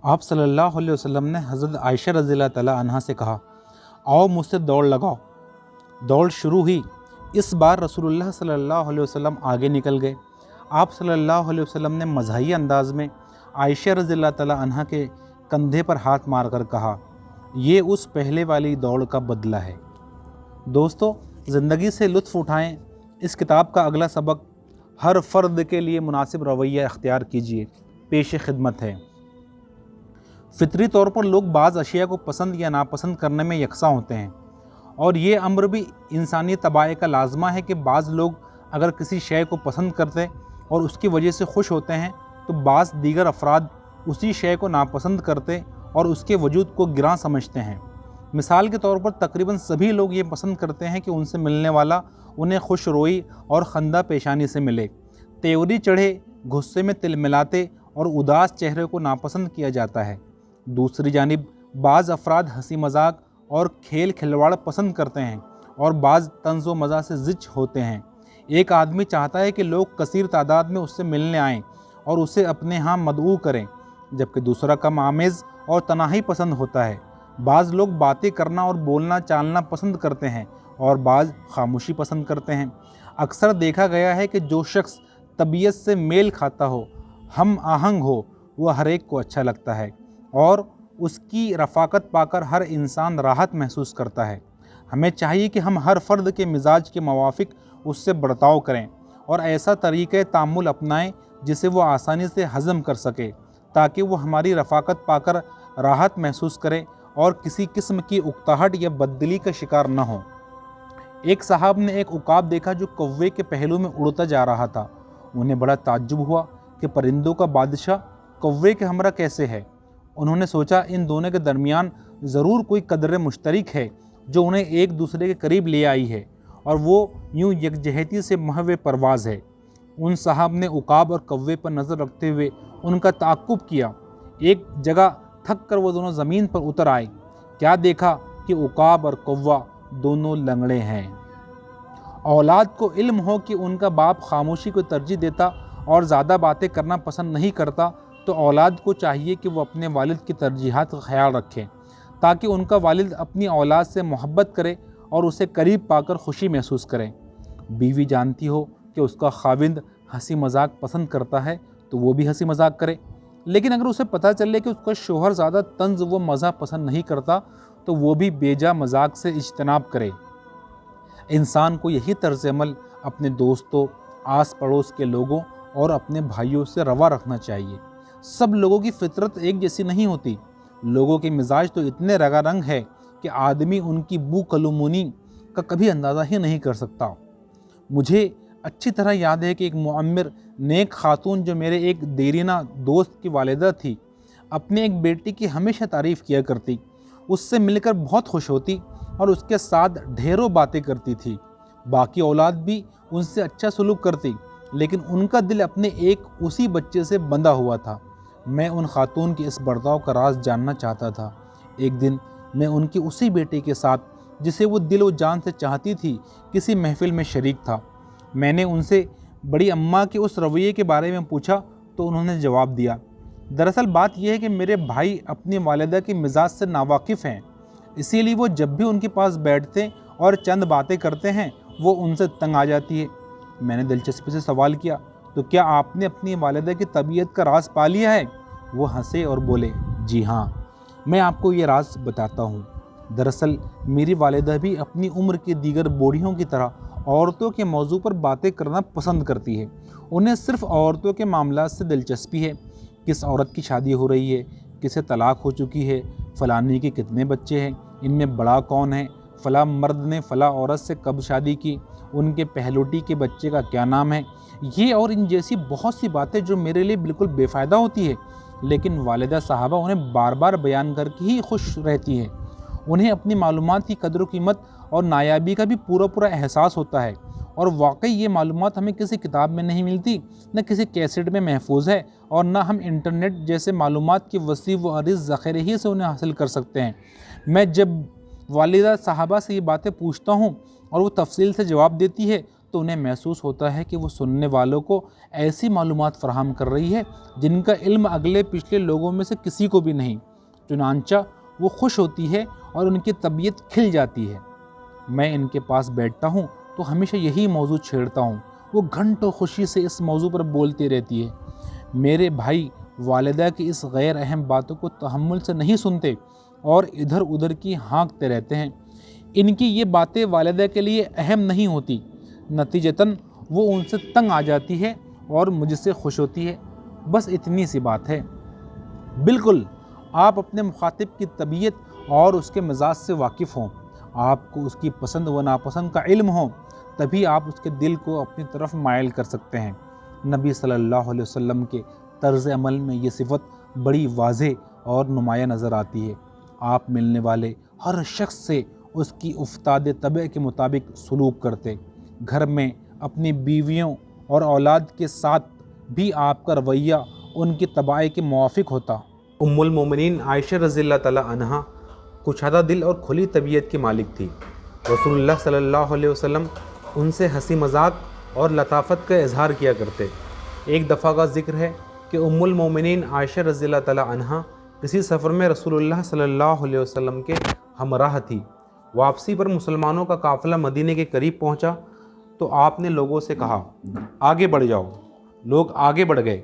آپ صلی اللہ علیہ وسلم نے حضرت عائشہ رضی اللہ تعالیٰ عنہا سے کہا، آؤ مجھ سے دوڑ لگاؤ۔ دوڑ شروع ہوئی۔ اس بار رسول اللہ صلی اللہ علیہ وسلم آگے نکل گئے۔ آپ صلی اللہ علیہ وسلم نے مزاحیہ انداز میں عائشہ رضی اللہ تعالیٰ عنہا کے کندھے پر ہاتھ مار کر کہا، یہ اس پہلے والی دوڑ کا بدلہ ہے۔ دوستو، زندگی سے لطف اٹھائیں۔ اس کتاب کا اگلا سبق، ہر فرد کے لیے مناسب رویہ اختیار کیجیے، پیش خدمت ہے۔ فطری طور پر لوگ بعض اشیاء کو پسند یا ناپسند کرنے میں یکساں ہوتے ہیں، اور یہ امر بھی انسانی طباع کا لازمہ ہے کہ بعض لوگ اگر کسی شے کو پسند کرتے اور اس کی وجہ سے خوش ہوتے ہیں تو بعض دیگر افراد اسی شے کو ناپسند کرتے اور اس کے وجود کو گراں سمجھتے ہیں۔ مثال کے طور پر تقریباً سبھی لوگ یہ پسند کرتے ہیں کہ ان سے ملنے والا انہیں خوش روئی اور خندہ پیشانی سے ملے۔ تیوری چڑھے، غصے میں تل ملاتے اور اداس چہرے کو ناپسند کیا جاتا ہے۔ دوسری جانب بعض افراد ہنسی مذاق اور کھیل کھلواڑ پسند کرتے ہیں اور بعض طنز و مزاح سے زچ ہوتے ہیں۔ ایک آدمی چاہتا ہے کہ لوگ کثیر تعداد میں اس سے ملنے آئیں اور اسے اپنے ہاں مدعو کریں، جبکہ دوسرا کم آمیز اور تنہائی پسند ہوتا ہے۔ بعض لوگ باتیں کرنا اور بولنا چالنا پسند کرتے ہیں اور بعض خاموشی پسند کرتے ہیں۔ اکثر دیکھا گیا ہے کہ جو شخص طبیعت سے میل کھاتا ہو، ہم آہنگ ہو، وہ ہر ایک کو اچھا لگتا ہے اور اس کی رفاقت پا کر ہر انسان راحت محسوس کرتا ہے۔ ہمیں چاہیے کہ ہم ہر فرد کے مزاج کے موافق اس سے برتاؤ کریں اور ایسا طریقہ تعامل اپنائیں جسے وہ آسانی سے ہضم کر سکے، تاکہ وہ ہماری رفاقت پا کر راحت محسوس کرے اور کسی قسم کی اکتاہٹ یا بددلی کا شکار نہ ہو۔ ایک صاحب نے ایک عقاب دیکھا جو کوے کے پہلو میں اڑتا جا رہا تھا۔ انہیں بڑا تعجب ہوا کہ پرندوں کا بادشاہ کوے کے ہمراہ کیسے ہے۔ انہوں نے سوچا ان دونوں کے درمیان ضرور کوئی قدر مشترک ہے جو انہیں ایک دوسرے کے قریب لے آئی ہے، اور وہ یوں یکجہتی سے محو پرواز ہے۔ ان صاحب نے عقاب اور کوے پر نظر رکھتے ہوئے ان کا تعقب کیا۔ ایک جگہ تھک کر وہ دونوں زمین پر اتر آئے۔ کیا دیکھا کہ عقاب اور کوہ دونوں لنگڑے ہیں۔ اولاد کو علم ہو کہ ان کا باپ خاموشی کو ترجیح دیتا اور زیادہ باتیں کرنا پسند نہیں کرتا، تو اولاد کو چاہیے کہ وہ اپنے والد کی ترجیحات کا خیال رکھے، تاکہ ان کا والد اپنی اولاد سے محبت کرے اور اسے قریب پا کر خوشی محسوس کرے۔ بیوی جانتی ہو کہ اس کا خاوند ہنسی مذاق پسند کرتا ہے تو وہ بھی ہنسی مذاق کرے، لیکن اگر اسے پتہ چلے کہ اس کا شوہر زیادہ طنز و مزاح پسند نہیں کرتا تو وہ بھی بیجا مذاق سے اجتناب کرے۔ انسان کو یہی طرز عمل اپنے دوستوں، آس پڑوس کے لوگوں اور اپنے بھائیوں سے روا رکھنا چاہیے۔ سب لوگوں کی فطرت ایک جیسی نہیں ہوتی۔ لوگوں کے مزاج تو اتنے رنگا رنگ ہے کہ آدمی ان کی بو کلمونی کا کبھی اندازہ ہی نہیں کر سکتا۔ مجھے اچھی طرح یاد ہے کہ ایک معمر نیک خاتون جو میرے ایک دیرینہ دوست کی والدہ تھی، اپنے ایک بیٹی کی ہمیشہ تعریف کیا کرتی، اس سے مل کر بہت خوش ہوتی اور اس کے ساتھ ڈھیروں باتیں کرتی تھی۔ باقی اولاد بھی ان سے اچھا سلوک کرتی، لیکن ان کا دل اپنے ایک اسی بچے سے بندھا ہوا تھا۔ میں ان خاتون کے اس برتاؤ کا راز جاننا چاہتا تھا۔ ایک دن میں ان کی اسی بیٹی کے ساتھ، جسے وہ دل و جان سے چاہتی تھی، کسی محفل میں شریک تھا۔ میں نے ان سے بڑی اماں کے اس رویے کے بارے میں پوچھا تو انہوں نے جواب دیا، دراصل بات یہ ہے کہ میرے بھائی اپنی والدہ کے مزاج سے ناواقف ہیں، اسی لیے وہ جب بھی ان کے پاس بیٹھتے اور چند باتیں کرتے ہیں وہ ان سے تنگ آ جاتی ہے۔ میں نے دلچسپی سے سوال کیا، تو کیا آپ نے اپنی والدہ کی طبیعت کا راز پا لیا ہے؟ وہ ہنسے اور بولے، جی ہاں، میں آپ کو یہ راز بتاتا ہوں۔ دراصل میری والدہ بھی اپنی عمر کی دیگر بوڑھیوں کی طرح عورتوں کے موضوع پر باتیں کرنا پسند کرتی ہے۔ انہیں صرف عورتوں کے معاملات سے دلچسپی ہے، کس عورت کی شادی ہو رہی ہے، کسے طلاق ہو چکی ہے، فلانی کے کتنے بچے ہیں، ان میں بڑا کون ہے، فلاں مرد نے فلاں عورت سے کب شادی کی، ان کے پہلوٹی کے بچے کا کیا نام ہے، یہ اور ان جیسی بہت سی باتیں جو میرے لیے بالکل بے فائدہ ہوتی ہے، لیکن والدہ صاحبہ انہیں بار بار بیان کر کے ہی خوش رہتی ہیں۔ انہیں اپنی معلومات کی قدر و قیمت اور نایابی کا بھی پورا احساس ہوتا ہے، اور واقعی یہ معلومات ہمیں کسی کتاب میں نہیں ملتی، نہ کسی کیسٹ میں محفوظ ہے، اور نہ ہم انٹرنیٹ جیسے معلومات کی وسیع و عریض ذخیرے ہی سے انہیں حاصل کر سکتے ہیں۔ میں جب والدہ صاحبہ سے یہ باتیں پوچھتا ہوں اور وہ تفصیل سے جواب دیتی ہے تو انہیں محسوس ہوتا ہے کہ وہ سننے والوں کو ایسی معلومات فراہم کر رہی ہے جن کا علم اگلے پچھلے لوگوں میں سے کسی کو بھی نہیں۔ چنانچہ وہ خوش ہوتی ہے اور ان کی طبیعت کھل جاتی ہے۔ میں ان کے پاس بیٹھتا ہوں تو ہمیشہ یہی موضوع چھیڑتا ہوں۔ وہ گھنٹوں خوشی سے اس موضوع پر بولتی رہتی ہے۔ میرے بھائی والدہ کی اس غیر اہم باتوں کو تحمل سے نہیں سنتے اور ادھر ادھر کی ہانکتے رہتے ہیں۔ ان کی یہ باتیں والدہ کے لیے اہم نہیں ہوتی، نتیجتاً وہ ان سے تنگ آ جاتی ہے اور مجھ سے خوش ہوتی ہے۔ بس اتنی سی بات ہے۔ بالکل، آپ اپنے مخاطب کی طبیعت اور اس کے مزاج سے واقف ہوں، آپ کو اس کی پسند و ناپسند کا علم ہو، تبھی آپ اس کے دل کو اپنی طرف مائل کر سکتے ہیں۔ نبی صلی اللہ علیہ وسلم کے طرز عمل میں یہ صفت بڑی واضح اور نمایاں نظر آتی ہے۔ آپ ملنے والے ہر شخص سے اس کی افتاد طبع کے مطابق سلوک کرتے۔ گھر میں اپنی بیویوں اور اولاد کے ساتھ بھی آپ کا رویہ ان کی طباع کے موافق ہوتا۔ ام المومنین عائشہ رضی اللہ تعالی عنہا کشادہ دل اور کھلی طبیعت کی مالک تھی۔ رسول اللہ صلی اللہ علیہ وسلم ان سے ہنسی مذاق اور لطافت کا اظہار کیا کرتے۔ ایک دفعہ کا ذکر ہے کہ ام المومنین عائشہ رضی اللہ تعالی عنہا کسی سفر میں رسول اللہ صلی اللہ علیہ وسلم کے ہمراہ تھی۔ واپسی پر مسلمانوں کا قافلہ مدینہ کے قریب پہنچا تو آپ نے لوگوں سے کہا، آگے بڑھ جاؤ۔ لوگ آگے بڑھ گئے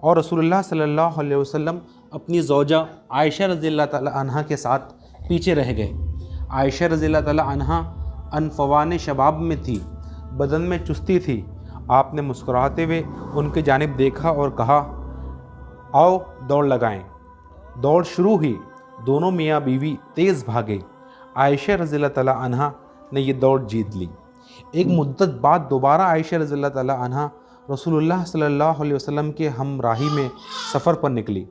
اور رسول اللہ صلی اللہ علیہ وسلم اپنی زوجہ عائشہ رضی اللہ تعالی عنہا کے ساتھ پیچھے رہ گئے۔ عائشہ رضی اللہ تعالی عنہا انفوان شباب میں تھی، بدن میں چستی تھی۔ آپ نے مسکراتے ہوئے ان کی جانب دیکھا اور کہا، آؤ دوڑ لگائیں۔ دوڑ شروع ہوئی، دونوں میاں بیوی تیز بھاگے۔ عائشہ رضی اللہ تعالی عنہا نے یہ دوڑ جیت لی۔ ایک مدت بعد دوبارہ عائشہ رضی اللہ تعالی عنہا رسول اللہ صلی اللہ علیہ وسلم کے ہمراہی میں سفر پر نکلی۔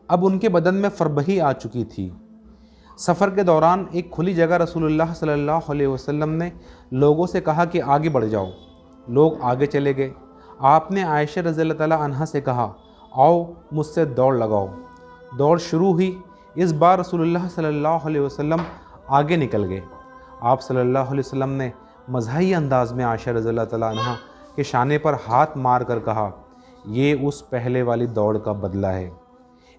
اب ان کے بدن میں فربہی آ چکی تھی۔ سفر کے دوران ایک کھلی جگہ رسول اللہ صلی اللہ علیہ وسلم نے لوگوں سے کہا کہ آگے بڑھ جاؤ۔ لوگ آگے چلے گئے۔ آپ نے عائشہ رضی اللہ تعالی عنہا سے کہا، آؤ مجھ سے دوڑ لگاؤ۔ دوڑ شروع ہوئی۔ اس بار رسول اللہ صلی اللہ علیہ وسلم آگے نکل گئے۔ آپ صلی اللہ علیہ وسلم نے مزاحیہ انداز میں عائشہ رضی اللہ تعالی عنہا کے شانے پر ہاتھ مار کر کہا، یہ اس پہلے والی دوڑ کا بدلہ ہے۔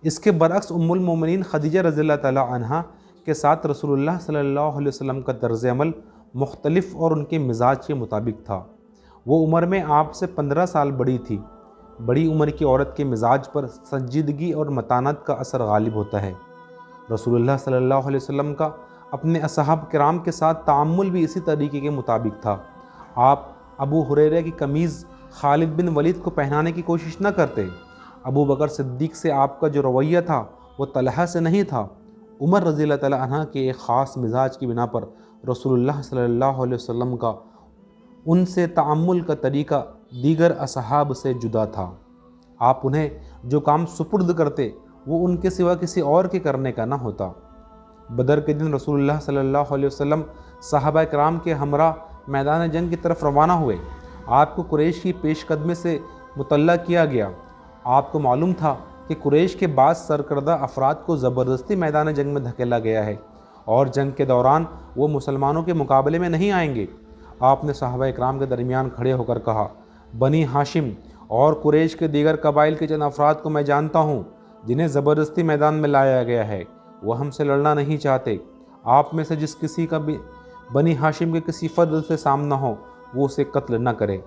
اس کے برعکس ام المومنین خدیجہ رضی اللہ تعالی عنہا کے ساتھ رسول اللہ صلی اللہ علیہ وسلم کا طرز عمل مختلف اور ان کے مزاج کے مطابق تھا۔ وہ عمر میں آپ سے 15 سال بڑی تھی۔ بڑی عمر کی عورت کے مزاج پر سنجیدگی اور متانت کا اثر غالب ہوتا ہے۔ رسول اللہ صلی اللہ علیہ وسلم کا اپنے اصحاب کرام کے ساتھ تعامل بھی اسی طریقے کے مطابق تھا۔ آپ ابو ہریرہ کی قمیض خالد بن ولید کو پہنانے کی کوشش نہ کرتے۔ ابو بکر صدیق سے آپ کا جو رویہ تھا وہ طلحہ سے نہیں تھا۔ عمر رضی اللہ تعالی عنہ کے ایک خاص مزاج کی بنا پر رسول اللہ صلی اللہ علیہ وسلم کا ان سے تعامل کا طریقہ دیگر اصحاب سے جدا تھا۔ آپ انہیں جو کام سپرد کرتے وہ ان کے سوا کسی اور کے کرنے کا نہ ہوتا۔ بدر کے دن رسول اللہ صلی اللہ علیہ وسلم صحابہ کرام کے ہمراہ میدان جنگ کی طرف روانہ ہوئے۔ آپ کو قریش کی پیش قدمی سے مطلع کیا گیا۔ آپ کو معلوم تھا کہ قریش کے بعض سرکردہ افراد کو زبردستی میدان جنگ میں دھکیلا گیا ہے اور جنگ کے دوران وہ مسلمانوں کے مقابلے میں نہیں آئیں گے۔ آپ نے صحابہ کرام کے درمیان کھڑے ہو کر کہا، بنی ہاشم اور قریش کے دیگر قبائل کے چند افراد کو میں جانتا ہوں جنہیں زبردستی میدان میں لایا گیا ہے، وہ ہم سے لڑنا نہیں چاہتے۔ آپ میں سے جس کسی کا بھی بنی ہاشم کے کسی فرد سے سامنا ہو وہ اسے قتل نہ کرے۔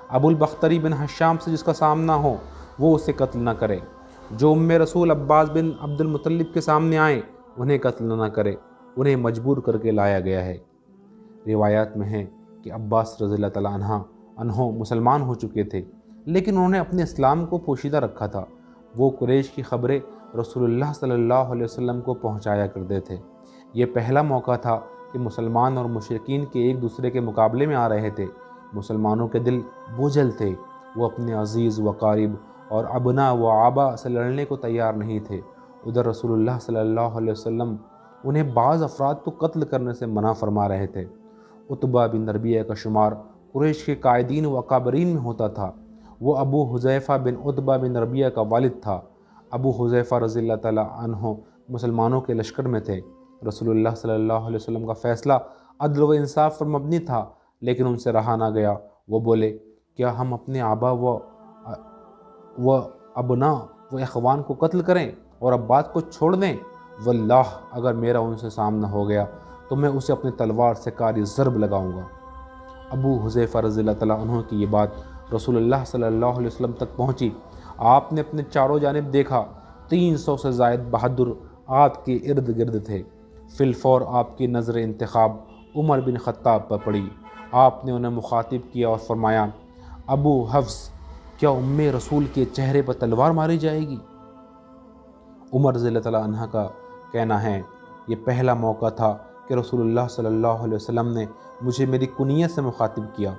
ابو البختری بن حشام سے جس کا سامنا ہو وہ اسے قتل نہ کرے۔ جو ام رسول عباس بن عبد المطلب کے سامنے آئیں انہیں قتل نہ کرے، انہیں مجبور کر کے لایا گیا ہے۔ روایات میں ہے کہ عباس رضی اللہ تعالیٰ عنہ مسلمان ہو چکے تھے، لیکن انہوں نے اپنے اسلام کو پوشیدہ رکھا تھا۔ وہ قریش کی خبریں رسول اللہ صلی اللہ علیہ وسلم کو پہنچایا کرتے تھے۔ یہ پہلا موقع تھا کہ مسلمان اور مشرکین کے ایک دوسرے کے مقابلے میں آ رہے تھے۔ مسلمانوں کے دل بوجھل تھے، وہ اپنے عزیز و قارب اور ابنا و آبا سے لڑنے کو تیار نہیں تھے۔ ادھر رسول اللہ صلی اللہ علیہ وسلم انہیں بعض افراد کو قتل کرنے سے منع فرما رہے تھے۔ عتبہ بن ربیعہ کا شمار قریش کے قائدین و اکابرین میں ہوتا تھا۔ وہ ابو حذیفہ بن عتبہ بن ربیعہ کا والد تھا۔ ابو حذیفہ رضی اللہ تعالیٰ عنہ مسلمانوں کے لشکر میں تھے۔ رسول اللہ صلی اللہ علیہ وسلم کا فیصلہ عدل و انصاف پر مبنی تھا، لیکن ان سے رہا نہ گیا۔ وہ بولے کیا ہم اپنے آبا و ابنا و اخوان کو قتل کریں اور اب بات کو چھوڑ دیں؟ واللہ اگر میرا ان سے سامنا ہو گیا تو میں اسے اپنی تلوار سے کاری ضرب لگاؤں گا۔ ابو حذیفہ رضی اللہ تعالیٰ عنہ کی یہ بات رسول اللہ صلی اللہ علیہ وسلم تک پہنچی۔ آپ نے اپنے چاروں جانب دیکھا، 300 سے زائد بہادر آپ کے ارد گرد تھے۔ فی الفور آپ کی نظر انتخاب عمر بن خطاب پر پڑی۔ آپ نے انہیں مخاطب کیا اور فرمایا، ابو حفص، کیا ام رسول کے چہرے پر تلوار ماری جائے گی؟ عمر رضی اللہ تعالیٰ عنہ کا کہنا ہے، یہ پہلا موقع تھا کہ رسول اللہ صلی اللہ علیہ وسلم نے مجھے میری کنیت سے مخاطب کیا۔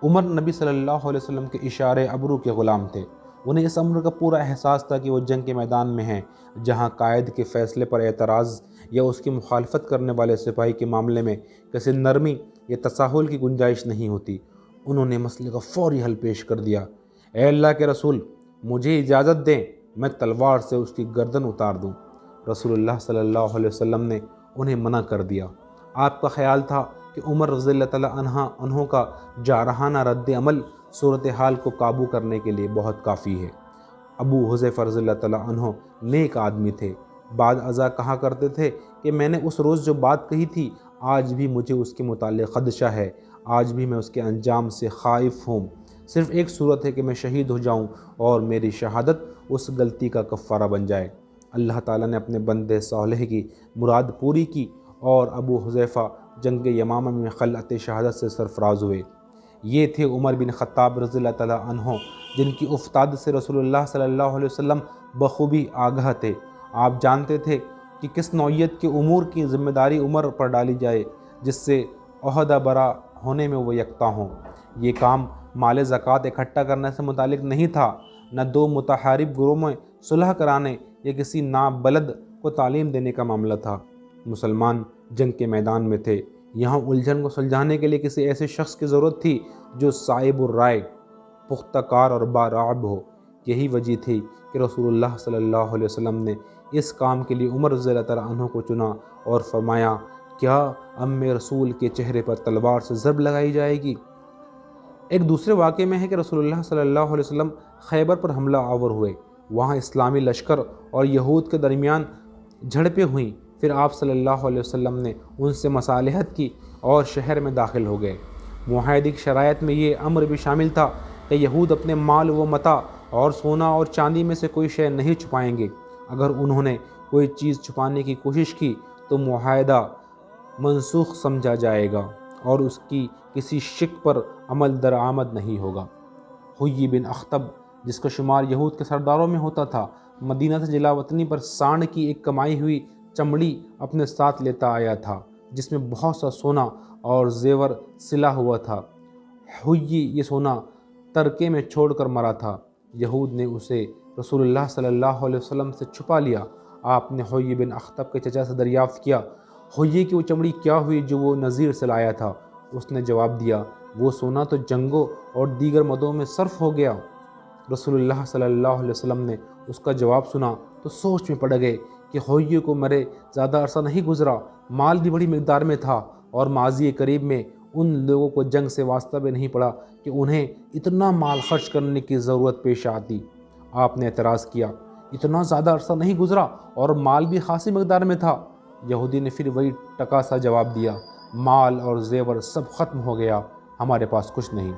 عمر نبی صلی اللہ علیہ وسلم کے اشارے ابرو کے غلام تھے۔ انہیں اس امر کا پورا احساس تھا کہ وہ جنگ کے میدان میں ہیں، جہاں قائد کے فیصلے پر اعتراض یا اس کی مخالفت کرنے والے سپاہی کے معاملے میں کسی نرمی یا تساہل کی گنجائش نہیں ہوتی۔ انہوں نے مسئلے کا فوری حل پیش کر دیا۔ اے اللہ کے رسول، مجھے اجازت دیں میں تلوار سے اس کی گردن اتار دوں۔ رسول اللہ صلی اللہ علیہ وسلم نے انہیں منع کر دیا۔ آپ کا خیال تھا کہ عمر رضی اللہ تعالیٰ عنہ کا جارحانہ رد عمل صورتحال کو قابو کرنے کے لیے بہت کافی ہے۔ ابو حذیفہ رضی اللہ تعالیٰ عنہ نیک آدمی تھے۔ بعد ازاں کہا کرتے تھے کہ میں نے اس روز جو بات کہی تھی، آج بھی مجھے اس کے متعلق خدشہ ہے، آج بھی میں اس کے انجام سے خائف ہوں۔ صرف ایک صورت ہے کہ میں شہید ہو جاؤں اور میری شہادت اس غلطی کا کفارہ بن جائے۔ اللہ تعالیٰ نے اپنے بندے صالح کی مراد پوری کی اور ابو حذیفہ جنگ یمامہ میں خلعت شہادت سے سرفراز ہوئے۔ یہ تھے عمر بن خطاب رضی اللہ تعالیٰ عنہ، جن کی افتاد سے رسول اللہ صلی اللہ علیہ وسلم بخوبی آگاہ تھے۔ آپ جانتے تھے کہ کس نوعیت کے امور کی ذمہ داری عمر پر ڈالی جائے جس سے عہدہ برا ہونے میں وہ یکتا ہوں۔ یہ کام مال زکوٰۃ اکٹھا کرنے سے متعلق نہیں تھا، نہ دو متحارب گروہوں میں صلح کرانے یا کسی نابلد کو تعلیم دینے کا معاملہ تھا۔ مسلمان جنگ کے میدان میں تھے، یہاں الجھن کو سلجھانے کے لیے کسی ایسے شخص کی ضرورت تھی جو صائب الرائے، پختہ کار اور بارعب ہو۔ یہی وجہ تھی کہ رسول اللہ صلی اللہ علیہ وسلم نے اس کام کے لیے عمر رضی اللہ تعالیٰ عنہ کو چنا اور فرمایا، کیا ام رسول کے چہرے پر تلوار سے ضرب لگائی جائے گی؟ ایک دوسرے واقعے میں ہے کہ رسول اللہ صلی اللہ علیہ وسلم خیبر پر حملہ آور ہوئے۔ وہاں اسلامی لشکر اور یہود کے درمیان جھڑپیں ہوئیں۔ پھر آپ صلی اللہ علیہ وسلم نے ان سے مصالحت کی اور شہر میں داخل ہو گئے۔ معاہدے کی شرائط میں یہ امر بھی شامل تھا کہ یہود اپنے مال و متاع اور سونا اور چاندی میں سے کوئی شے نہیں چھپائیں گے۔ اگر انہوں نے کوئی چیز چھپانے کی کوشش کی تو معاہدہ منسوخ سمجھا جائے گا اور اس کی کسی شک پر عمل درآمد نہیں ہوگا۔ حیی بن اخطب، جس کا شمار یہود کے سرداروں میں ہوتا تھا، مدینہ سے جلا وطنی پر سانڈ کی ایک کمائی ہوئی چمڑی اپنے ساتھ لیتا آیا تھا، جس میں بہت سا سونا اور زیور سلا ہوا تھا۔ حیی یہ سونا ترکے میں چھوڑ کر مرا تھا۔ یہود نے اسے رسول اللہ صلی اللہ علیہ وسلم سے چھپا لیا۔ آپ نے حیی بن اخطب کے چچا سے دریافت کیا، حیی کی وہ چمڑی کیا ہوئی جو وہ نذیر سے لایا تھا؟ اس نے جواب دیا، وہ سونا تو جنگوں اور دیگر مدوں میں صرف ہو گیا۔ رسول اللہ صلی اللہ علیہ وسلم نے اس کا جواب سنا تو سوچ میں پڑ گئے کہ حیی کو مرے زیادہ عرصہ نہیں گزرا، مال بھی بڑی مقدار میں تھا اور ماضی قریب میں ان لوگوں کو جنگ سے واسطہ بھی نہیں پڑا کہ انہیں اتنا مال خرچ کرنے کی ضرورت پیش آتی۔ آپ نے اعتراض کیا، اتنا زیادہ عرصہ نہیں گزرا اور مال بھی خاصی مقدار میں تھا۔ یہودی نے پھر وہی ٹکا سا جواب دیا، مال اور زیور سب ختم ہو گیا، ہمارے پاس کچھ نہیں۔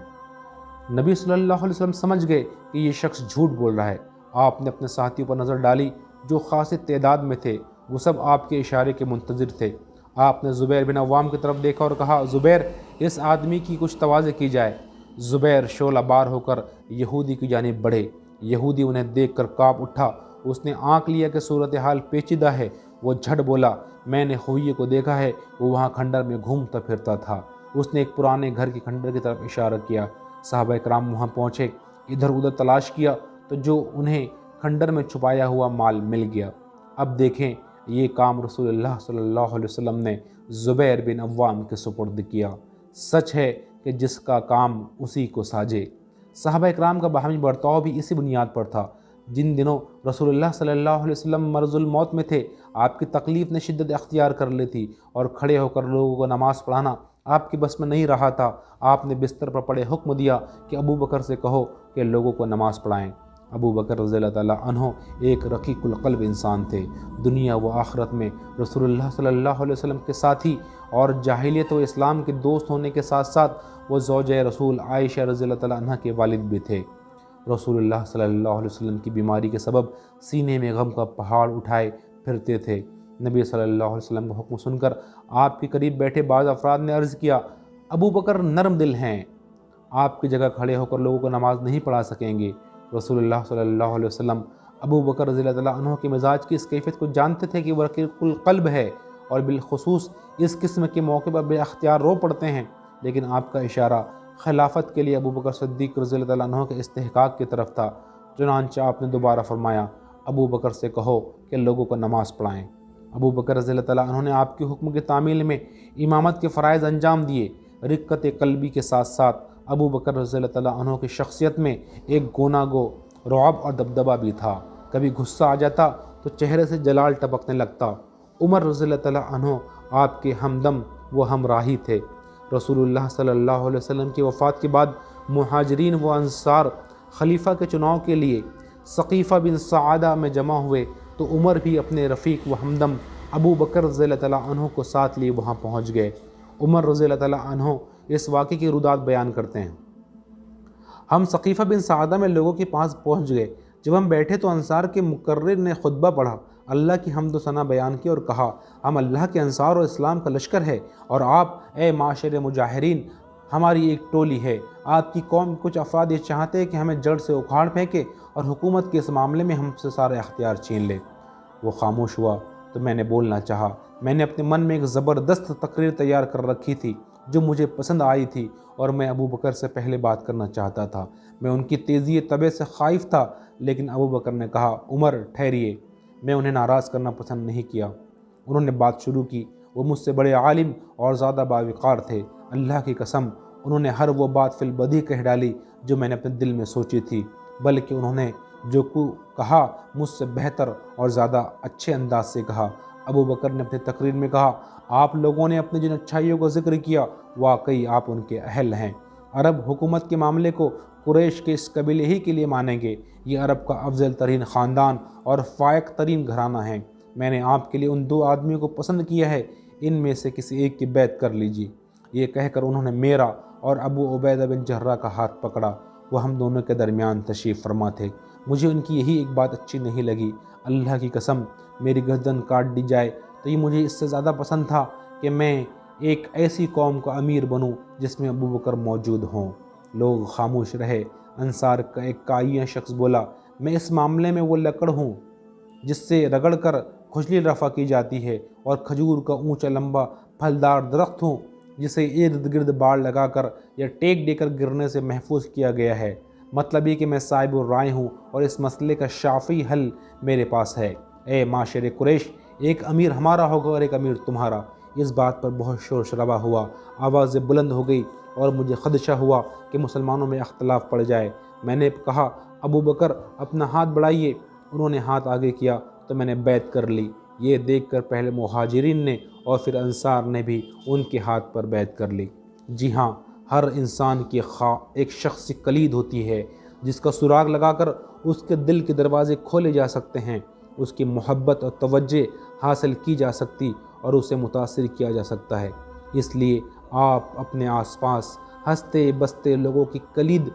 نبی صلی اللہ علیہ وسلم سمجھ گئے کہ یہ شخص جھوٹ بول رہا ہے۔ آپ نے اپنے ساتھیوں پر نظر ڈالی جو خاصی تعداد میں تھے، وہ سب آپ کے اشارے کے منتظر تھے۔ آپ نے زبیر بن عوام کی طرف دیکھا اور کہا، زبیر، اس آدمی کی کچھ توازے کی جائے۔ زبیر شعلہ بار ہو کر یہودی کی جانب بڑھے۔ یہودی انہیں دیکھ کر کانپ اٹھا۔ اس نے آنکھ لیا کہ صورتحال پیچیدہ ہے۔ وہ جھٹ بولا، میں نے حیی کو دیکھا ہے، وہ وہاں کھنڈر میں گھومتا پھرتا تھا۔ اس نے ایک پرانے گھر کے کھنڈر کی طرف اشارہ کیا۔ صحابہ کرام وہاں پہنچے، ادھر ادھر تلاش کیا تو جو انہیں کھنڈر میں چھپایا ہوا مال مل گیا۔ اب دیکھیں، یہ کام رسول اللہ صلی اللہ علیہ وسلم نے زبیر بن عوام کے سپرد کیا۔ سچ ہے کہ جس کا کام اسی کو ساجے۔ صحابہ اکرام کا باہمی برتاؤ بھی اسی بنیاد پر تھا۔ جن دنوں رسول اللہ صلی اللہ علیہ وسلم مرض الموت میں تھے، آپ کی تکلیف نے شدت اختیار کر لی تھی اور کھڑے ہو کر لوگوں کو نماز پڑھانا آپ کی بس میں نہیں رہا تھا، آپ نے بستر پر پڑے حکم دیا کہ ابو بکر سے کہو کہ لوگوں کو نماز پڑھائیں۔ ابو بکر رضی اللہ تعالیٰ عنہ ایک رقیق القلب انسان تھے، دنیا و آخرت میں رسول اللہ صلی اللہ علیہ وسلم کے ساتھی اور جاہلیت و اسلام کے دوست ہونے کے ساتھ ساتھ وہ زوجہ رسول عائشہ رضی اللہ تعالیٰ عنہ کے والد بھی تھے۔ رسول اللہ صلی اللہ علیہ وسلم کی بیماری کے سبب سینے میں غم کا پہاڑ اٹھائے پھرتے تھے۔ نبی صلی اللہ علیہ وسلم کا حکم سن کر آپ کے قریب بیٹھے بعض افراد نے عرض کیا، ابو بکر نرم دل ہیں، آپ کی جگہ کھڑے ہو کر لوگوں کو نماز نہیں پڑھا سکیں گے۔ رسول اللہ صلی اللہ علیہ وسلم ابو بکر رضی اللہ تعالیٰ عنہ کے مزاج کی اس کیفیت کو جانتے تھے کہ وہ رقیق القلب ہے اور بالخصوص اس قسم کے موقع پر بے اختیار رو پڑتے ہیں، لیکن آپ کا اشارہ خلافت کے لیے ابو بکر صدیق رضی اللہ تعالیٰ عنہ کے استحقاق کی طرف تھا۔ چنانچہ آپ نے دوبارہ فرمایا، ابو بکر سے کہو کہ لوگوں کو نماز پڑھائیں۔ ابو بکر رضی اللہ تعالیٰ عنہ نے آپ کے حکم کی تعمیل میں امامت کے فرائض انجام دیے۔ رقت قلبی کے ساتھ ساتھ ابو بکر رضی اللہ تعالیٰ عنہ کی شخصیت میں ایک گونا گو رعب اور دبدبہ بھی تھا، کبھی غصہ آ جاتا تو چہرے سے جلال ٹپکنے لگتا۔ عمر رضی اللہ تعالیٰ عنہ آپ کے ہمدم و ہمراہی تھے۔ رسول اللہ صلی اللہ علیہ وسلم کی وفات کے بعد مہاجرین و انصار خلیفہ کے چناؤ کے لیے ثقیفہ بن سعادہ میں جمع ہوئے تو عمر بھی اپنے رفیق و ہمدم ابو بکر رضی اللہ تعالیٰ عنہ کو ساتھ لیے وہاں پہنچ گئے۔ عمر رضی اللہ تعالیٰ عنہ اس واقعے کی رودات بیان کرتے ہیں، ہم ثقیفہ بن سعادہ میں لوگوں کے پاس پہنچ گئے۔ جب ہم بیٹھے تو انصار کے مقرر نے خطبہ پڑھا، اللہ کی حمد و ثنا بیان کی اور کہا، ہم اللہ کے انصار اور اسلام کا لشکر ہے اور آپ اے معاشر مجاہرین ہماری ایک ٹولی ہے۔ آپ کی قوم کچھ افراد یہ چاہتے ہیں کہ ہمیں جڑ سے اکھاڑ پھینکے اور حکومت کے اس معاملے میں ہم سے سارے اختیار چھین لے۔ وہ خاموش ہوا تو میں نے بولنا چاہا۔ میں نے اپنے من میں ایک زبردست تقریر تیار کر رکھی تھی جو مجھے پسند آئی تھی اور میں ابو بکر سے پہلے بات کرنا چاہتا تھا۔ میں ان کی تیزی طبع سے خائف تھا، لیکن ابو بکر نے کہا، عمر ٹھہریے۔ میں انہیں ناراض کرنا پسند نہیں کیا۔ انہوں نے بات شروع کی۔ وہ مجھ سے بڑے عالم اور زیادہ باوقار تھے۔ اللہ کی قسم انہوں نے ہر وہ بات فی البدیہہ کہہ ڈالی جو میں نے اپنے دل میں سوچی تھی، بلکہ انہوں نے جو کہا مجھ سے بہتر اور زیادہ اچھے انداز سے کہا۔ ابو بکر نے اپنی تقریر میں کہا، آپ لوگوں نے اپنی جن اچھائیوں کا ذکر کیا واقعی آپ ان کے اہل ہیں۔ عرب حکومت کے معاملے کو قریش کے اس قبیلے ہی کے لیے مانیں گے۔ یہ عرب کا افضل ترین خاندان اور فائق ترین گھرانہ ہے۔ میں نے آپ کے لیے ان دو آدمیوں کو پسند کیا ہے، ان میں سے کسی ایک کی بیعت کر لیجیے۔ یہ کہہ کر انہوں نے میرا اور ابو عبیدہ بن جرح کا ہاتھ پکڑا۔ وہ ہم دونوں کے درمیان تشریف فرما تھے۔ مجھے ان کی یہی ایک بات اچھی نہیں لگی، اللہ کی قسم میری گردن کاٹ دی جائے تو یہ مجھے اس سے زیادہ پسند تھا کہ میں ایک ایسی قوم کا امیر بنوں جس میں ابو بکر موجود ہوں۔ لوگ خاموش رہے۔ انصار کا ایک کائیہ شخص بولا، میں اس معاملے میں وہ لکڑ ہوں جس سے رگڑ کر کھجلی رفع کی جاتی ہے اور کھجور کا اونچا لمبا پھلدار درخت ہوں جسے ارد گرد باڑ لگا کر یا ٹیک دے کر گرنے سے محفوظ کیا گیا ہے۔ مطلب یہ کہ میں صاحب الرائے ہوں اور اس مسئلے کا شافی حل میرے پاس ہے۔ اے معاشر قریش، ایک امیر ہمارا ہوگا اور ایک امیر تمہارا۔ اس بات پر بہت شور شرابہ ہوا، آوازیں بلند ہو گئی اور مجھے خدشہ ہوا کہ مسلمانوں میں اختلاف پڑ جائے۔ میں نے کہا، ابو بکر اپنا ہاتھ بڑھائیے۔ انہوں نے ہاتھ آگے کیا تو میں نے بیعت کر لی۔ یہ دیکھ کر پہلے مہاجرین نے اور پھر انصار نے بھی ان کے ہاتھ پر بیعت کر لی۔ جی ہاں، ہر انسان کی ایک شخصی کلید ہوتی ہے جس کا سراغ لگا کر اس کے دل کے دروازے کھولے جا سکتے ہیں، اس کی محبت اور توجہ حاصل کی جا سکتی اور اسے متاثر کیا جا سکتا ہے۔ اس لیے آپ اپنے آس پاس ہنستے بستے لوگوں کی کلید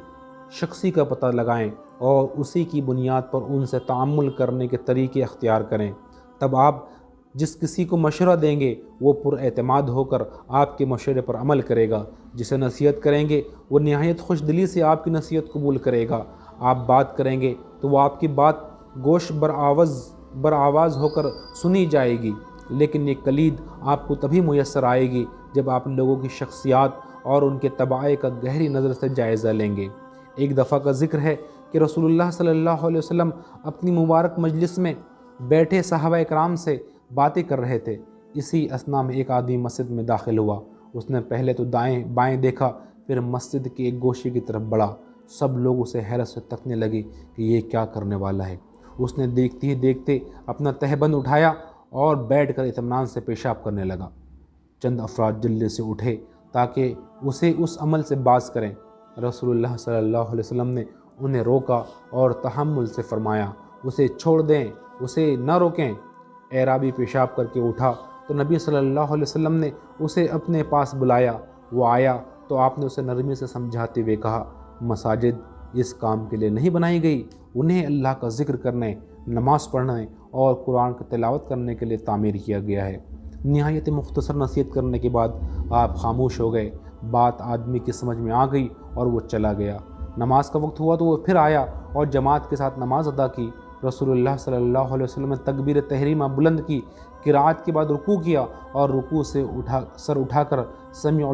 شخصی کا پتہ لگائیں اور اسی کی بنیاد پر ان سے تعامل کرنے کے طریقے اختیار کریں۔ تب آپ جس کسی کو مشورہ دیں گے وہ پر اعتماد ہو کر آپ کے مشورے پر عمل کرے گا۔ جسے نصیحت کریں گے وہ نہایت خوش دلی سے آپ کی نصیحت قبول کرے گا۔ آپ بات کریں گے تو وہ آپ کی بات گوش برآواز ہو کر سنی جائے گی۔ لیکن یہ کلید آپ کو تبھی میسر آئے گی جب آپ لوگوں کی شخصیات اور ان کے طبائع کا گہری نظر سے جائزہ لیں گے۔ ایک دفعہ کا ذکر ہے کہ رسول اللہ صلی اللہ علیہ وسلم اپنی مبارک مجلس میں بیٹھے صحابہ اکرام سے باتیں کر رہے تھے۔ اسی اثناء میں ایک آدمی مسجد میں داخل ہوا۔ اس نے پہلے تو دائیں بائیں دیکھا، پھر مسجد کے ایک گوشے کی طرف بڑھا۔ سب لوگ اسے حیرت سے تکنے لگے کہ یہ کیا کرنے والا ہے۔ اس نے دیکھتے ہی دیکھتے اپنا تہبند اٹھایا اور بیٹھ کر اطمینان سے پیشاب کرنے لگا۔ چند افراد جلدی سے اٹھے تاکہ اسے اس عمل سے باز کریں۔ رسول اللہ صلی اللہ علیہ وسلم نے انہیں روکا اور تحمل سے فرمایا، اسے چھوڑ دیں، اسے نہ روکیں۔ اعرابی پیشاب کر کے اٹھا تو نبی صلی اللہ علیہ وسلم نے اسے اپنے پاس بلایا۔ وہ آیا تو آپ نے اسے نرمی سے سمجھاتے ہوئے کہا، مساجد اس کام کے لیے نہیں بنائی گئی، انہیں اللہ کا ذکر کرنے، نماز پڑھنے اور قرآن کی تلاوت کرنے کے لیے تعمیر کیا گیا ہے۔ نہایت مختصر نصیحت کرنے کے بعد آپ خاموش ہو گئے۔ بات آدمی کی سمجھ میں آ گئی اور وہ چلا گیا۔ نماز کا وقت ہوا تو وہ پھر آیا اور جماعت کے ساتھ نماز ادا کی۔ رسول اللہ صلی اللہ علیہ وسلم نے تکبیر تحریمہ بلند کی، قرأت کے بعد رکوع کیا اور رکوع سے سر اٹھا کر سمیع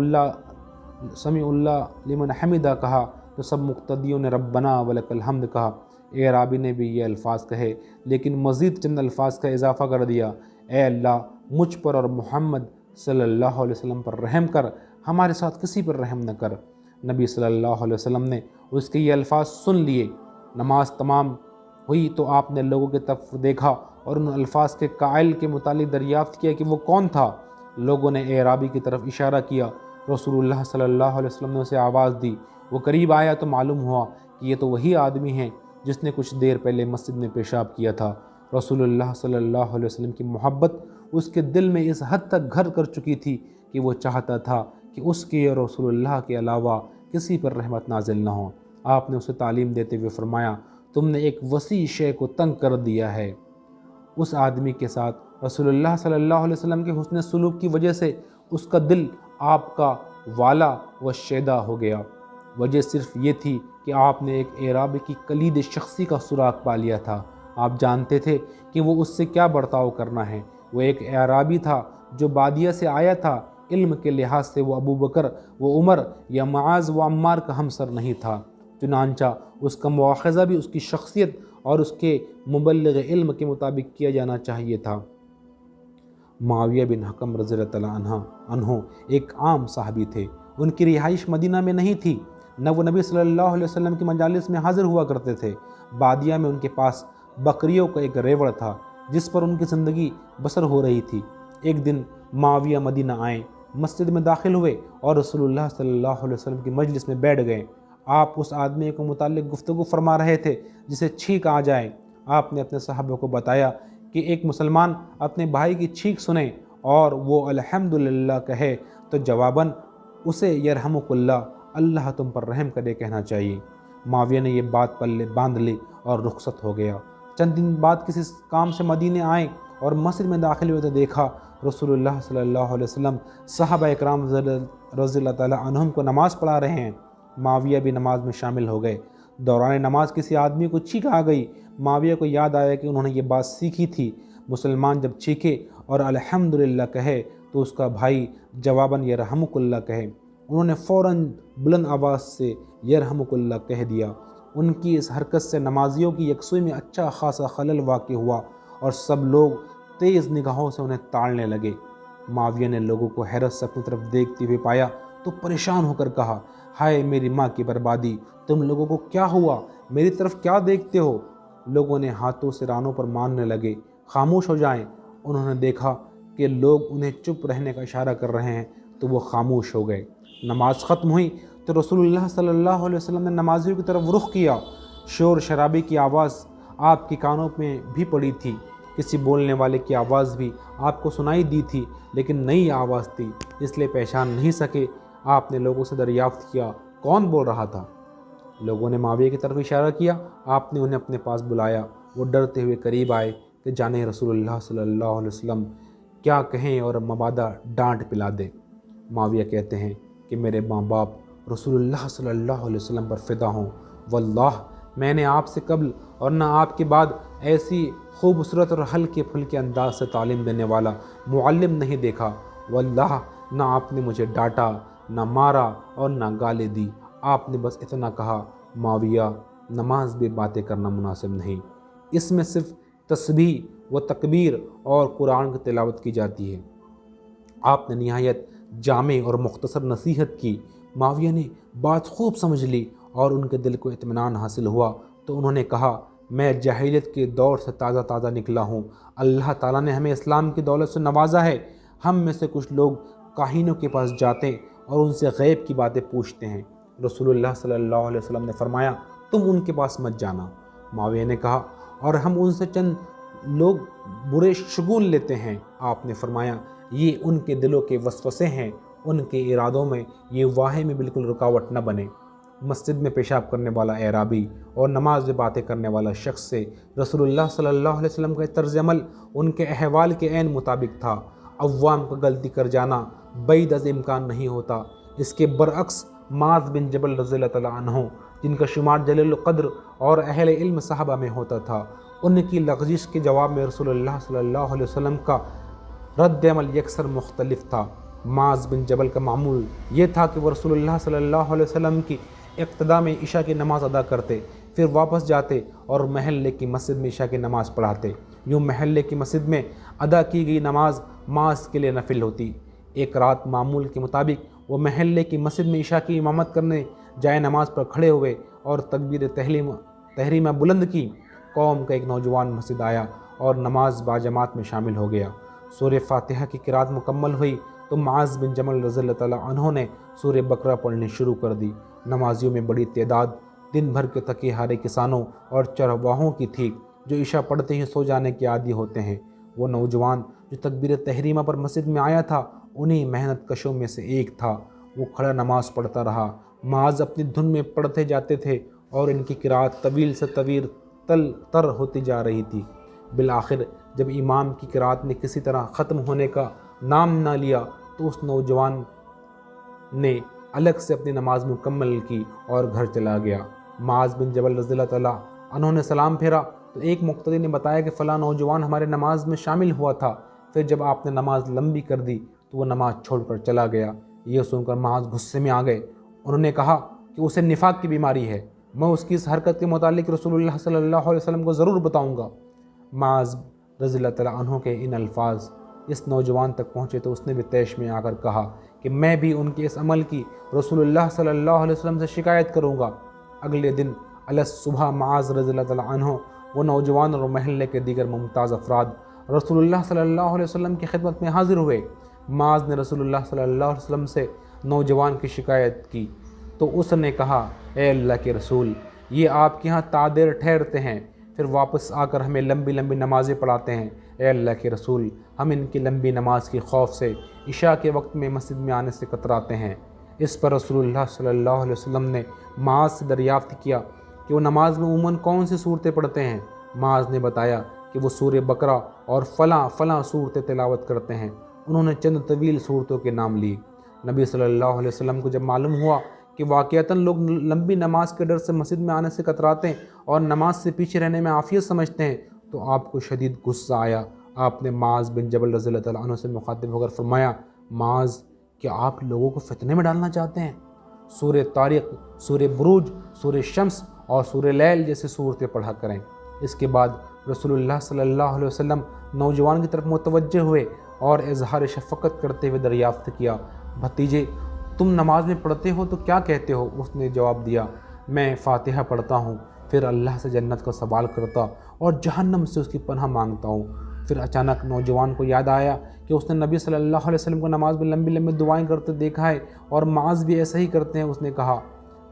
اللہ لمن حمدہ کہا تو سب مقتدیوں نے ربنا ولک الحمد کہا۔ اعرابی نے بھی یہ الفاظ کہے لیکن مزید چند الفاظ کا اضافہ کر دیا، اے اللہ مجھ پر اور محمد صلی اللہ علیہ وسلم پر رحم کر، ہمارے ساتھ کسی پر رحم نہ کر۔ نبی صلی اللہ علیہ وسلم نے اس کے یہ الفاظ سن لیے۔ نماز تمام ہوئی تو آپ نے لوگوں کی طرف دیکھا اور ان الفاظ کے قائل کے متعلق دریافت کیا کہ وہ کون تھا۔ لوگوں نے اعرابی کی طرف اشارہ کیا۔ رسول اللہ صلی اللہ علیہ وسلم نے اسے آواز دی۔ وہ قریب آیا تو معلوم ہوا کہ یہ تو وہی آدمی ہے جس نے کچھ دیر پہلے مسجد میں پیشاب کیا تھا۔ رسول اللہ صلی اللہ علیہ وسلم کی محبت اس کے دل میں اس حد تک گھر کر چکی تھی کہ وہ چاہتا تھا کہ اس کے اور رسول اللہ کے علاوہ کسی پر رحمت نازل نہ ہو۔ آپ نے اسے تعلیم دیتے ہوئے فرمایا، تم نے ایک وسیع شے کو تنگ کر دیا ہے۔ اس آدمی کے ساتھ رسول اللہ صلی اللہ علیہ وسلم کے حسن سلوک کی وجہ سے اس کا دل آپ کا والا و شیدا ہو گیا۔ وجہ صرف یہ تھی کہ آپ نے ایک اعرابی کی کلید شخصی کا سراغ پا لیا تھا۔ آپ جانتے تھے کہ وہ اس سے کیا برتاؤ کرنا ہے۔ وہ ایک اعرابی تھا جو بادیہ سے آیا تھا۔ علم کے لحاظ سے وہ ابو بکر و عمر یا معاذ و عمار کا ہمسر نہیں تھا، چنانچہ اس کا مواخذہ بھی اس کی شخصیت اور اس کے مبلغ علم کے مطابق کیا جانا چاہیے تھا۔ معاویہ بن حکم رضی اللہ عنہ ایک عام صحابی تھے۔ ان کی رہائش مدینہ میں نہیں تھی، نہ وہ نبی صلی اللہ علیہ وسلم کی مجالس میں حاضر ہوا کرتے تھے۔ بادیہ میں ان کے پاس بکریوں کا ایک ریوڑ تھا جس پر ان کی زندگی بسر ہو رہی تھی۔ ایک دن معاویہ مدینہ آئے، مسجد میں داخل ہوئے اور رسول اللہ صلی اللہ علیہ وسلم کی مجلس میں بیٹھ گئے۔ آپ اس آدمی کو متعلق گفتگو فرما رہے تھے جسے چھینک آ جائے۔ آپ نے اپنے صحابہ کو بتایا کہ ایک مسلمان اپنے بھائی کی چھینک سنے اور وہ الحمدللہ کہے تو جواباً اسے یرحمک اللہ، اللہ تم پر رحم کرے کہنا چاہیے۔ معاویہ نے یہ بات پلے باندھ لی اور رخصت ہو گیا۔ چند دن بعد کسی کام سے مدینے آئے اور مسجد میں داخل ہوئے تو دیکھا رسول اللہ صلی اللہ علیہ وسلم صحابہ اکرام رضی اللہ تعالیٰ عنہم کو نماز پڑھا رہے ہیں۔ معاویہ بھی نماز میں شامل ہو گئے۔ دوران نماز کسی آدمی کو چھینک آ گئی۔ معاویہ کو یاد آیا کہ انہوں نے یہ بات سیکھی تھی، مسلمان جب چھینکے اور الحمدللہ کہے تو اس کا بھائی جواباً یرحمک اللہ کہے۔ انہوں نے فوراً بلند آواز سے یرحمک اللہ کہہ دیا۔ ان کی اس حرکت سے نمازیوں کی یکسوئی میں اچھا خاصا خلل واقع ہوا اور سب لوگ تیز نگاہوں سے انہیں تاڑنے لگے۔ معاویہ نے لوگوں کو حیرت سے اپنی طرف دیکھتے ہوئے پایا تو پریشان ہو کر کہا، ہائے میری ماں کی بربادی، تم لوگوں کو کیا ہوا؟ میری طرف کیا دیکھتے ہو؟ لوگوں نے ہاتھوں سے رانوں پر مارنے لگے، خاموش ہو جائیں۔ انہوں نے دیکھا کہ لوگ انہیں چپ رہنے کا اشارہ کر رہے ہیں تو وہ خاموش ہو گئے۔ نماز ختم ہوئی تو رسول اللہ صلی اللہ علیہ وسلم نے نمازیوں کی طرف رخ کیا۔ شور شرابے کی آواز آپ کے کانوں میں بھی پڑی تھی، کسی بولنے والے کی آواز بھی آپ کو سنائی دی تھی، لیکن نئی آواز تھی اس لیے پہچان نہیں سکے۔ آپ نے لوگوں سے دریافت کیا کون بول رہا تھا؟ لوگوں نے معاویہ کی طرف اشارہ کیا۔ آپ نے انہیں اپنے پاس بلایا۔ وہ ڈرتے ہوئے قریب آئے کہ جانے رسول اللہ صلی اللہ علیہ وسلم کیا کہیں اور مبادہ ڈانٹ پلا دے۔ معاویہ کہتے ہیں کہ میرے ماں باپ رسول اللہ صلی اللہ علیہ وسلم پر فدا ہوں، واللہ میں نے آپ سے قبل اور نہ آپ کے بعد ایسی خوبصورت اور ہلکے پھلکے انداز سے تعلیم دینے والا معلم نہیں دیکھا۔ واللہ نہ آپ نے مجھے ڈانٹا، نہ مارا اور نہ گالیں دی، آپ نے بس اتنا کہا، معاویہ نماز بھی باتیں کرنا مناسب نہیں، اس میں صرف تسبیح و تکبیر اور قرآن کی تلاوت کی جاتی ہے۔ آپ نے نہایت جامع اور مختصر نصیحت کی۔ معاویہ نے بات خوب سمجھ لی اور ان کے دل کو اطمینان حاصل ہوا تو انہوں نے کہا، میں جاہلیت کے دور سے تازہ نکلا ہوں، اللہ تعالیٰ نے ہمیں اسلام کی دولت سے نوازا ہے۔ ہم میں سے کچھ لوگ کاہنوں کے پاس جاتے اور ان سے غیب کی باتیں پوچھتے ہیں۔ رسول اللہ صلی اللہ علیہ وسلم نے فرمایا تم ان کے پاس مت جانا۔ معاویہ نے کہا اور ہم ان سے چند لوگ برے شگون لیتے ہیں۔ آپ نے فرمایا یہ ان کے دلوں کے وسوسے ہیں، ان کے ارادوں میں یہ واہے میں بالکل رکاوٹ نہ بنے۔ مسجد میں پیشاب کرنے والا اعرابی اور نماز میں باتیں کرنے والا شخص سے رسول اللہ صلی اللہ علیہ وسلم کا طرز عمل ان کے احوال کے عین مطابق تھا۔ عوام کا غلطی کر جانا بعید از امکان نہیں ہوتا۔ اس کے برعکس معاذ بن جبل رضی اللہ تعالیٰ عنہ، جن کا شمار جلیل القدر اور اہل علم صحابہ میں ہوتا تھا، ان کی لغزش کے جواب میں رسول اللہ صلی اللہ علیہ وسلم کا رد عمل یکسر مختلف تھا۔ معاذ بن جبل کا معمول یہ تھا کہ وہ رسول اللہ صلی اللہ علیہ وسلم کی اقتداء میں عشاء کی نماز ادا کرتے، پھر واپس جاتے اور محلے کی مسجد میں عشاء کی نماز پڑھاتے۔ یوں محلے کی مسجد میں ادا کی گئی نماز معاذ کے لیے نفل ہوتی۔ ایک رات معمول کے مطابق وہ محلے کی مسجد میں عشاء کی امامت کرنے جائے نماز پر کھڑے ہوئے اور تکبیر تحریمہ بلند کی۔ قوم کا ایک نوجوان مسجد آیا اور نماز باجماعت میں شامل ہو گیا۔ سورہ فاتحہ کی قرات مکمل ہوئی تو معاذ بن جبل رضی اللہ تعالیٰ عنہ نے سورہ بقرہ پڑھنی شروع کر دی۔ نمازیوں میں بڑی تعداد دن بھر کے تھکے ہارے کسانوں اور چرواہوں کی تھی جو عشاء پڑھتے ہی سو جانے کے عادی ہوتے ہیں۔ وہ نوجوان جو تکبیر تحریمہ پر مسجد میں آیا تھا انہی محنت کشوں میں سے ایک تھا۔ وہ کھڑا نماز پڑھتا رہا۔ معاذ اپنی دھن میں پڑھتے جاتے تھے اور ان کی قرات طویل سے طویل تر ہوتی جا رہی تھی۔ بالآخر جب امام کی قرات نے کسی طرح ختم ہونے کا نام نہ لیا تو اس نوجوان نے الگ سے اپنی نماز مکمل کی اور گھر چلا گیا۔ معاذ بن جبل رضی اللہ تعالیٰ عنہ نے سلام پھیرا تو ایک مقتدی نے بتایا کہ فلاں نوجوان ہمارے نماز میں شامل ہوا تھا، پھر جب آپ نے نماز لمبی کر دی تو وہ نماز چھوڑ کر چلا گیا۔ یہ سن کر معاذ غصے میں آ گئے۔ انہوں نے کہا کہ اسے نفاق کی بیماری ہے، میں اس کی اس حرکت کے متعلق رسول اللہ صلی اللہ علیہ وسلم کو ضرور بتاؤں گا۔ معاذ رضی اللہ تعالیٰ عنہ کے ان الفاظ اس نوجوان تک پہنچے تو اس نے بھی طیش میں آ کر کہا کہ میں بھی ان کے اس عمل کی رسول اللہ صلی اللہ علیہ وسلم سے شکایت کروں گا۔ اگلے دن صبح معاذ رضی اللہ تعالیٰ عنہ، وہ نوجوان اور محلے کے دیگر ممتاز افراد رسول اللہ صلی اللہ علیہ وسلم کی خدمت میں حاضر ہوئے۔ معاذ نے رسول اللہ صلی اللہ علیہ وسلم سے نوجوان کی شکایت کی تو اس نے کہا اے اللہ کے رسول، یہ آپ کے ہاں تعدیر ٹھہرتے ہیں، پھر واپس آ کر ہمیں لمبی لمبی نمازیں پڑھاتے ہیں۔ اے اللہ کے رسول، ہم ان کی لمبی نماز کی خوف سے عشاء کے وقت میں مسجد میں آنے سے کتراتے ہیں۔ اس پر رسول اللہ صلی اللہ علیہ وسلم نے معاذ سے دریافت کیا کہ وہ نماز میں عموماً کون سی صورتیں پڑھتے ہیں۔ معاذ نے بتایا کہ وہ سورہ بقرہ اور فلاں صورتیں تلاوت کرتے ہیں۔ انہوں نے چند طویل صورتوں کے نام لیے۔ نبی صلی اللہ علیہ وسلم کو جب معلوم ہوا کہ واقعتاً لوگ لمبی نماز کے ڈر سے مسجد میں آنے سے کتراتے ہیں اور نماز سے پیچھے رہنے میں عافیت سمجھتے ہیں تو آپ کو شدید غصہ آیا۔ آپ نے معاذ بن جبل رضی اللہ تعالیٰ عنہ سے مخاطب ہو کر فرمایا معاذ، کیا آپ لوگوں کو فتنے میں ڈالنا چاہتے ہیں؟ سورہ طارق، سورہ بروج، سورہ شمس اور سورہ لیل جیسے صورتیں پڑھا کریں۔ اس کے بعد رسول اللہ صلی اللہ علیہ وسلم نوجوان کی طرف متوجہ ہوئے اور اظہار شفقت کرتے ہوئے دریافت کیا، بھتیجے تم نماز میں پڑھتے ہو تو کیا کہتے ہو؟ اس نے جواب دیا، میں فاتحہ پڑھتا ہوں، پھر اللہ سے جنت کا سوال کرتا اور جہنم سے اس کی پناہ مانگتا ہوں۔ پھر اچانک نوجوان کو یاد آیا کہ اس نے نبی صلی اللہ علیہ وسلم کو نماز میں لمبی لمبی دعائیں کرتے دیکھا ہے اور معاذ بھی ایسا ہی کرتے ہیں۔ اس نے کہا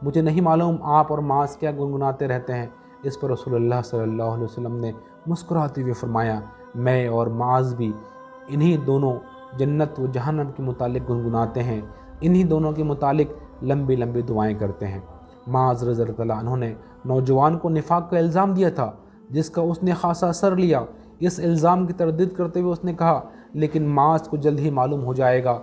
مجھے نہیں معلوم آپ اور معاذ کیا گنگناتے رہتے ہیں۔ اس پر رسول اللہ صلی اللہ علیہ وسلم نے مسکراتے ہوئے فرمایا میں اور معاذ بھی انہی دونوں جنت و جہنم کے متعلق گنگناتے ہیں، انہی دونوں کے متعلق لمبی لمبی دعائیں کرتے ہیں۔ معاذ رضی اللہ عنہ نے نوجوان کو نفاق کا الزام دیا تھا جس کا اس نے خاصا اثر لیا۔ اس الزام کی تردید کرتے ہوئے اس نے کہا لیکن معاذ کو جلد ہی معلوم ہو جائے گا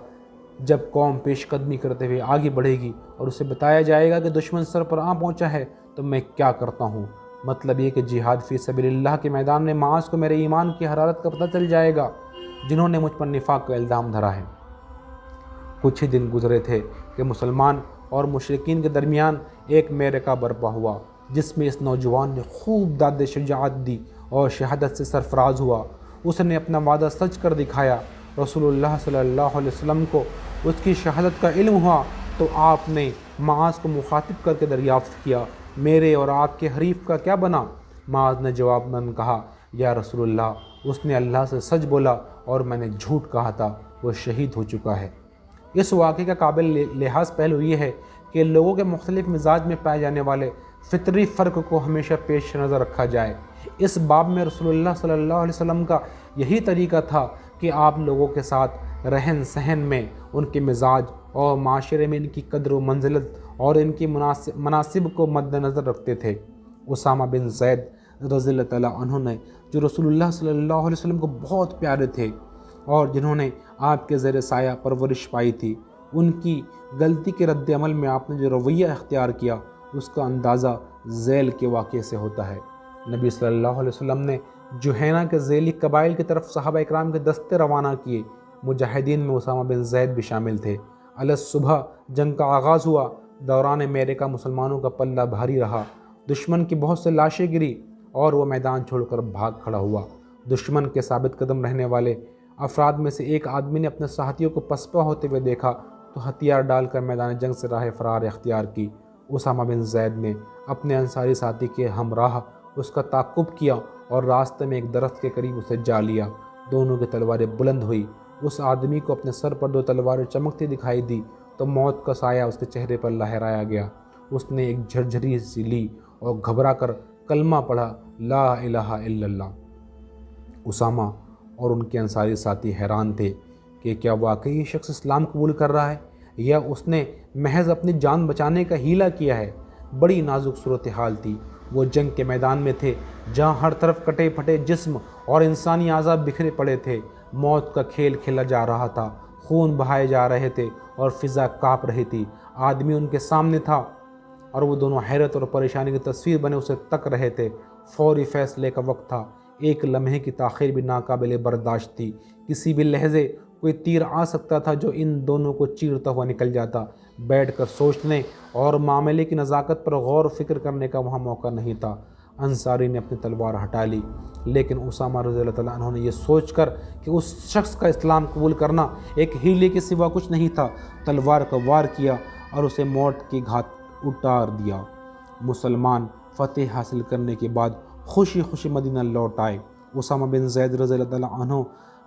جب قوم پیش قدمی کرتے ہوئے آگے بڑھے گی اور اسے بتایا جائے گا کہ دشمن سر پر آ پہنچا ہے تو میں کیا کرتا ہوں۔ مطلب یہ کہ جہاد فی سبیل اللہ کے میدان میں معاذ کو میرے ایمان کی حرارت کا پتہ چل جائے گا جنہوں نے مجھ پر نفاق کا الزام دھرا ہے۔ کچھ ہی دن گزرے تھے کہ مسلمان اور مشرکین کے درمیان ایک معرکہ برپا ہوا جس میں اس نوجوان نے خوب داد شجاعت دی اور شہادت سے سرفراز ہوا۔ اس نے اپنا وعدہ سچ کر دکھایا۔ رسول اللہ صلی اللہ علیہ وسلم کو اس کی شہادت کا علم ہوا تو آپ نے معاذ کو مخاطب کر کے دریافت کیا میرے اور آپ کے حریف کا کیا بنا؟ معاذ نے جواب میں کہا یا رسول اللہ، اس نے اللہ سے سچ بولا اور میں نے جھوٹ کہا تھا، وہ شہید ہو چکا ہے۔ اس واقعے کا قابل لحاظ پہلو یہ ہے کہ لوگوں کے مختلف مزاج میں پائے جانے والے فطری فرق کو ہمیشہ پیش نظر رکھا جائے۔ اس باب میں رسول اللہ صلی اللہ علیہ وسلم کا یہی طریقہ تھا کہ آپ لوگوں کے ساتھ رہن سہن میں ان کے مزاج اور معاشرے میں ان کی قدر و منزلت اور ان کی مناسب کو مد نظر رکھتے تھے۔ اسامہ بن زید رضی اللہ تعالیٰ عنہ نے، جو رسول اللہ صلی اللہ علیہ وسلم کو بہت پیارے تھے اور جنہوں نے آپ کے زیر سایہ پرورش پائی تھی، ان کی غلطی کے رد عمل میں آپ نے جو رویہ اختیار کیا اس کا اندازہ ذیل کے واقعے سے ہوتا ہے۔ نبی صلی اللہ علیہ وسلم نے جوہینہ کے ذیلی قبائل کی طرف صحابہ اکرام کے دستے روانہ کیے۔ مجاہدین میں اسامہ بن زید بھی شامل تھے۔ صبح جنگ کا آغاز ہوا۔ دوران معرکہ مسلمانوں کا پلہ بھاری رہا۔ دشمن کی بہت سے لاشیں گری اور وہ میدان چھوڑ کر بھاگ کھڑا ہوا۔ دشمن کے ثابت قدم رہنے والے افراد میں سے ایک آدمی نے اپنے ساتھیوں کو پسپا ہوتے ہوئے دیکھا تو ہتھیار ڈال کر میدان جنگ سے راہ فرار اختیار کی۔ اسامہ بن زید نے اپنے انصاری ساتھی کے ہمراہ اس کا تعاقب کیا اور راستے میں ایک درخت کے قریب اسے جا لیا۔ دونوں کی تلواریں بلند ہوئی۔ اس آدمی کو اپنے سر پر دو تلواریں چمکتی دکھائی دی تو موت کا سایہ اس کے چہرے پر لہرایا گیا۔ اس نے ایک جھرجھری سی لی اور گھبرا کر کلمہ پڑھا، لا الہ الا اللہ۔ اسامہ اور ان کے انصاری ساتھی حیران تھے کہ کیا واقعی یہ شخص اسلام قبول کر رہا ہے یا اس نے محض اپنی جان بچانے کا ہیلہ کیا ہے۔ بڑی نازک صورتحال تھی۔ وہ جنگ کے میدان میں تھے جہاں ہر طرف کٹے پھٹے جسم اور انسانی اعضاء بکھرے پڑے تھے۔ موت کا کھیل کھیلا جا رہا تھا، خون بہائے جا رہے تھے اور فضا کانپ رہی تھی۔ آدمی ان کے سامنے تھا اور وہ دونوں حیرت اور پریشانی کی تصویر بنے اسے تک رہے تھے۔ فوری فیصلے کا وقت تھا۔ ایک لمحے کی تاخیر بھی ناقابل برداشت تھی۔ کسی بھی لحظے کوئی تیر آ سکتا تھا جو ان دونوں کو چیرتا ہوا نکل جاتا۔ بیٹھ کر سوچنے اور معاملے کی نزاکت پر غور و فکر کرنے کا وہاں موقع نہیں تھا۔ انصاری نے اپنی تلوار ہٹا لی، لیکن اسامہ رضی اللہ تعالیٰ عنہ نے یہ سوچ کر کہ اس شخص کا اسلام قبول کرنا ایک ہیلے کے سوا کچھ نہیں تھا، تلوار کا وار کیا اور اسے موت کی گھاٹ اتار دیا۔ مسلمان فتح حاصل کرنے کے بعد خوشی خوشی مدینہ لوٹ آئے۔ اسامہ بن زید رضی اللہ تعالیٰ عنہ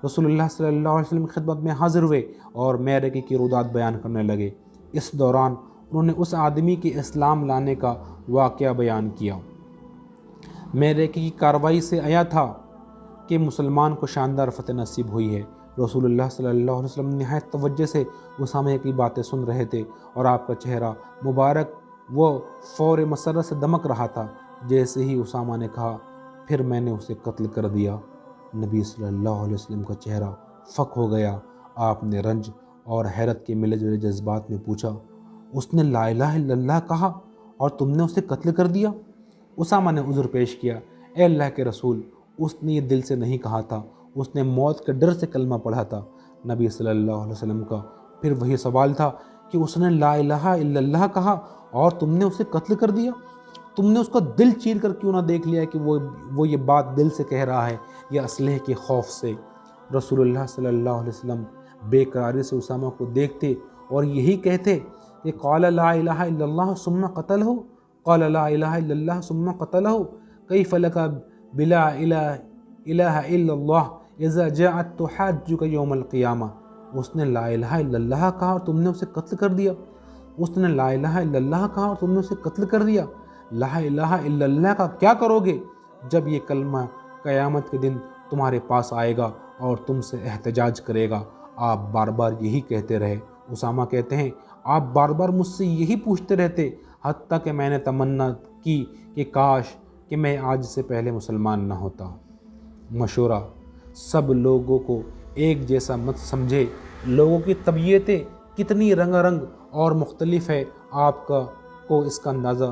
رسول اللہ صلی اللہ علیہ وسلم کی خدمت میں حاضر ہوئے اور معرکے کی رودات بیان کرنے لگے۔ اس دوران انہوں نے اس آدمی کے اسلام لانے کا واقعہ بیان کیا۔ معرکے کی کارروائی سے آیا تھا کہ مسلمان کو شاندار فتح نصیب ہوئی ہے۔ رسول اللہ صلی اللہ علیہ وسلم نہایت توجہ سے اسامہ کی باتیں سن رہے تھے اور آپ کا چہرہ مبارک وہ فور مسرت سے دمک رہا تھا۔ جیسے ہی اسامہ نے کہا، پھر میں نے اسے قتل کر دیا، نبی صلی اللہ علیہ وسلم کا چہرہ فک ہو گیا۔ آپ نے رنج اور حیرت کے ملے جلے جذبات میں پوچھا، اس نے لا الہ الا اللہ کہا اور تم نے اسے قتل کر دیا؟ اسامہ نے عذر پیش کیا، اے اللہ کے رسول، اس نے یہ دل سے نہیں کہا تھا، اس نے موت کے ڈر سے کلمہ پڑھا تھا۔ نبی صلی اللہ علیہ وسلم کا پھر وہی سوال تھا کہ اس نے لا الہ الا اللہ کہا اور تم نے اسے قتل کر دیا؟ تم نے اس کا دل چیر کر کیوں نہ دیکھ لیا کہ وہ یہ بات دل سے کہہ رہا ہے یا اسلحے کے خوف سے؟ رسول اللہ صلی اللہ علیہ وسلم بے قراری سے اسامہ کو دیکھتے اور یہی کہتے کہ قال لا الہ الا اللہ ثم قتلہ، قال لا الہ الا اللہ ثم قتلہ، کیف لک بلا الہ الا اللہ اذا جاءت تحاجک یوم القیامہ۔ اس نے لا الہ الا اللہ کہا اور تم نے اسے قتل کر دیا۔ اس نے لا الہ الا اللہ کہا اور تم نے اسے قتل کر دیا۔ لا الہ الا اللہ کا کیا کرو گے جب یہ کلمہ قیامت کے دن تمہارے پاس آئے گا اور تم سے احتجاج کرے گا؟ آپ بار بار یہی کہتے رہے۔ اسامہ کہتے ہیں، آپ بار بار مجھ سے یہی پوچھتے رہتے، حتیٰ کہ میں نے تمنا کی کہ کاش کہ میں آج سے پہلے مسلمان نہ ہوتا۔ مشورہ: سب لوگوں کو ایک جیسا مت سمجھے۔ لوگوں کی طبیعتیں کتنی رنگا رنگ اور مختلف ہے، آپ کو اس کا اندازہ